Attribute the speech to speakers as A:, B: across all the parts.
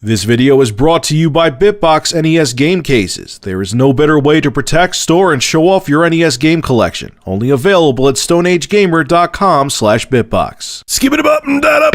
A: This video is brought to you by Bitbox NES game cases. There is no better way to protect, store, and show off your NES game collection. Only available at stoneagegamer.com/bitbox. Skip it up and that up.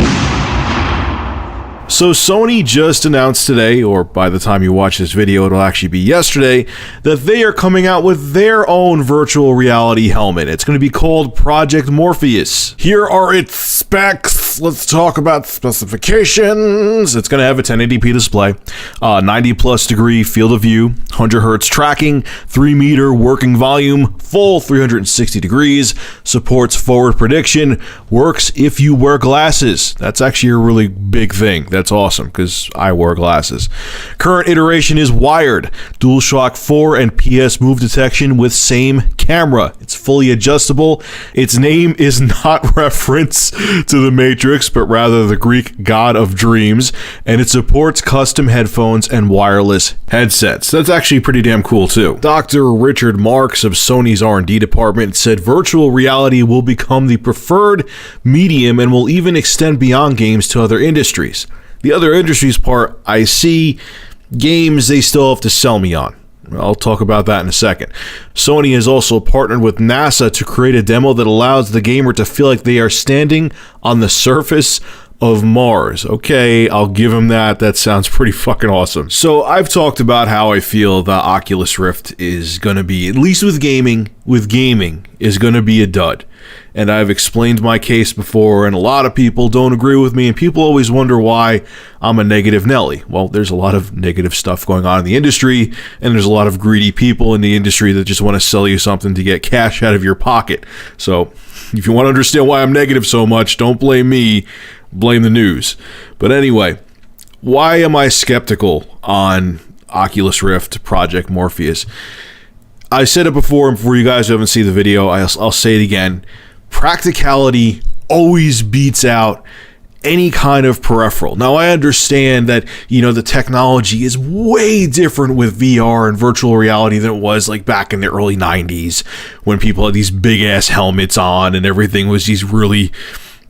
A: So Sony just announced today, or by the time you watch this video it'll actually be yesterday, that they are coming out with their own virtual reality helmet. It's going to be called Project Morpheus. Here are its specs. Let's talk about specifications. It's going to have a 1080p display, 90 plus degree field of view, 100 hertz tracking, 3 meter working volume, full 360 degrees, supports forward prediction, works if you wear glasses. That's actually a really big thing. That's awesome because I wear glasses. Current iteration is wired, DualShock 4 and PS move detection with same camera. It's fully adjustable. Its name is not reference to the Matrix, but rather the Greek god of dreams, and it supports custom headphones and wireless headsets. That's actually pretty damn cool too. Dr. Richard Marks of Sony's R&D department said virtual reality will become the preferred medium and will even extend beyond games to other industries. The other industries part, I see. Games, they still have to sell me on. I'll talk about that in a second. Sony has also partnered with NASA to create a demo that allows the gamer to feel like they are standing on the surface of Mars. Okay, I'll give him that. That sounds pretty fucking awesome. So I've talked about how I feel the Oculus Rift is going to be, at least with gaming, is going to be a dud. And I've explained my case before, and a lot of people don't agree with me, and people always wonder why I'm a negative Nelly. Well, there's a lot of negative stuff going on in the industry, and there's a lot of greedy people in the industry that just want to sell you something to get cash out of your pocket. So if you want to understand why I'm negative so much, don't blame me, blame the news. But anyway, why am I skeptical on Oculus Rift Project Morpheus? I said it before, and for you guys who haven't seen the video, I'll say it again. Practicality always beats out any kind of peripheral. Now, I understand that, the technology is way different with VR and virtual reality than it was like back in the early 90s when people had these big ass helmets on and everything was these really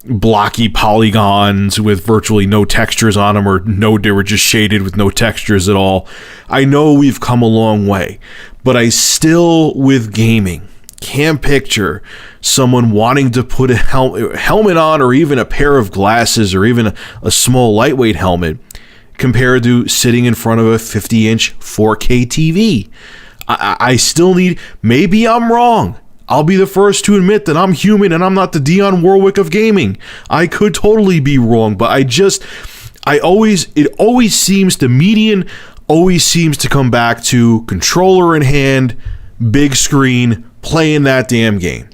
A: blocky polygons with virtually no textures on them, or they were just shaded with no textures at all. I know we've come a long way, but I still, with gaming, can't picture someone wanting to put a helmet on, or even a pair of glasses, or even a small lightweight helmet, compared to sitting in front of a 50-inch 4K TV. I still need, maybe I'm wrong. I'll be the first to admit that I'm human and I'm not the Dionne Warwick of gaming. I could totally be wrong, but it always seems, the median always seems to come back to controller in hand, big screen, playing that damn game.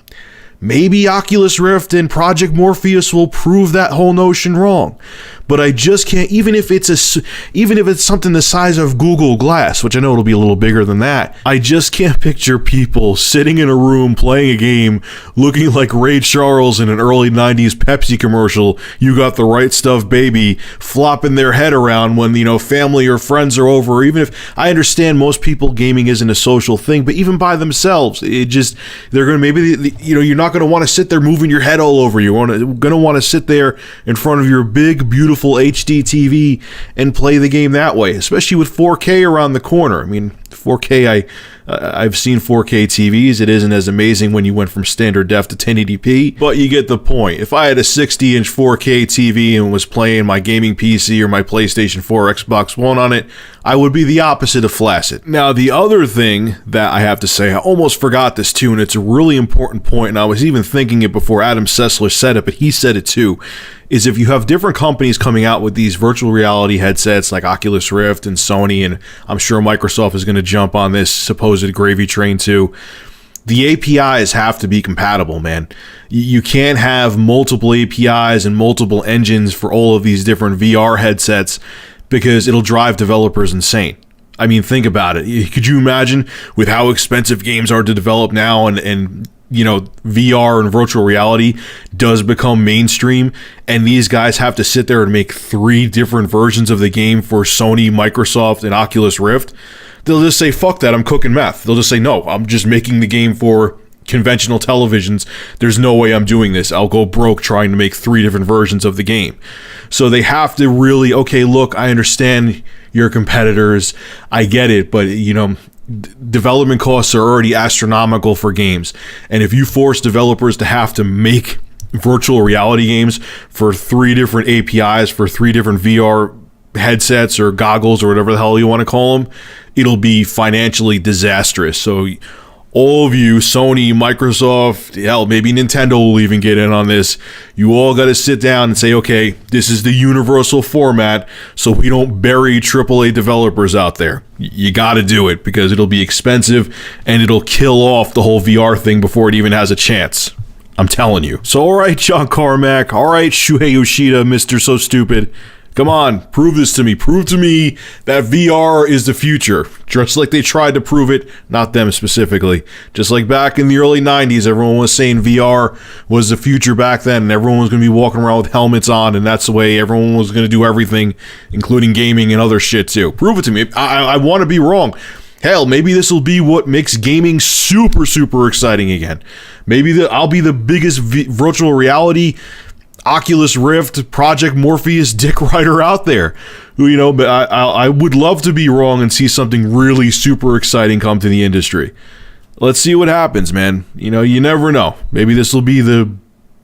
A: Maybe Oculus Rift and Project Morpheus will prove that whole notion wrong, but I just can't. Even if it's something the size of Google Glass, which I know it'll be a little bigger than that, I just can't picture people sitting in a room playing a game, looking like Ray Charles in an early '90s Pepsi commercial. You got the right stuff, baby, flopping their head around when family or friends are over. Or even if I understand most people, gaming isn't a social thing, but even by themselves, they're gonna you're not going to want to sit there moving your head all over. You're going to want to sit there in front of your big, beautiful HD TV and play the game that way, especially with 4K around the corner. I mean, 4K, I've seen 4K TVs. It isn't as amazing when you went from standard def to 1080p, but you get the point. If I had a 60-inch 4K TV and was playing my gaming PC or my PlayStation 4 or Xbox One on it, I would be the opposite of flaccid. Now, the other thing that I have to say, I almost forgot this too, and it's a really important point, and I was even thinking it before Adam Sessler said it, but he said it too, is if you have different companies coming out with these virtual reality headsets like Oculus Rift and Sony, and I'm sure Microsoft is going to jump on this supposed gravy train too, the APIs have to be compatible, man. You can't have multiple APIs and multiple engines for all of these different VR headsets because it'll drive developers insane. I mean, think about it. Could you imagine with how expensive games are to develop now, and VR and virtual reality does become mainstream, and these guys have to sit there and make 3 different versions of the game for Sony, Microsoft, and Oculus Rift? They'll just say, fuck that, I'm cooking meth. They'll just say, no, I'm just making the game for conventional televisions, there's no way I'm doing this. I'll go broke trying to make 3 different versions of the game. So they have to really, okay, look, I understand your competitors, I get it, but development costs are already astronomical for games. And if you force developers to have to make virtual reality games for 3 different APIs, for 3 different VR headsets or goggles or whatever the hell you want to call them, it'll be financially disastrous. So all of you, Sony, Microsoft, hell, maybe Nintendo will even get in on this. You all got to sit down and say, okay, this is the universal format, so we don't bury AAA developers out there. You got to do it, because it'll be expensive and it'll kill off the whole VR thing before it even has a chance. I'm telling you. So, all right, John Carmack. All right, Shuhei Yoshida, Mr. So Stupid. Come on, prove this to me. Prove to me that VR is the future. Just like they tried to prove it, not them specifically. Just like back in the early 90s, everyone was saying VR was the future back then, and everyone was going to be walking around with helmets on, and that's the way everyone was going to do everything, including gaming and other shit too. Prove it to me. I want to be wrong. Hell, maybe this will be what makes gaming super, super exciting again. Maybe I'll be the biggest virtual reality Oculus Rift, Project Morpheus dick rider out there. But I would love to be wrong and see something really super exciting come to the industry. Let's see what happens, man. You never know. Maybe this will be the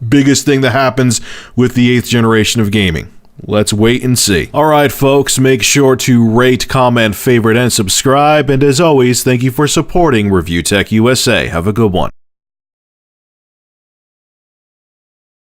A: biggest thing that happens with the 8th generation of gaming. Let's wait and see. All right, folks, make sure to rate, comment, favorite, and subscribe. And as always, thank you for supporting Review Tech USA. Have a good one.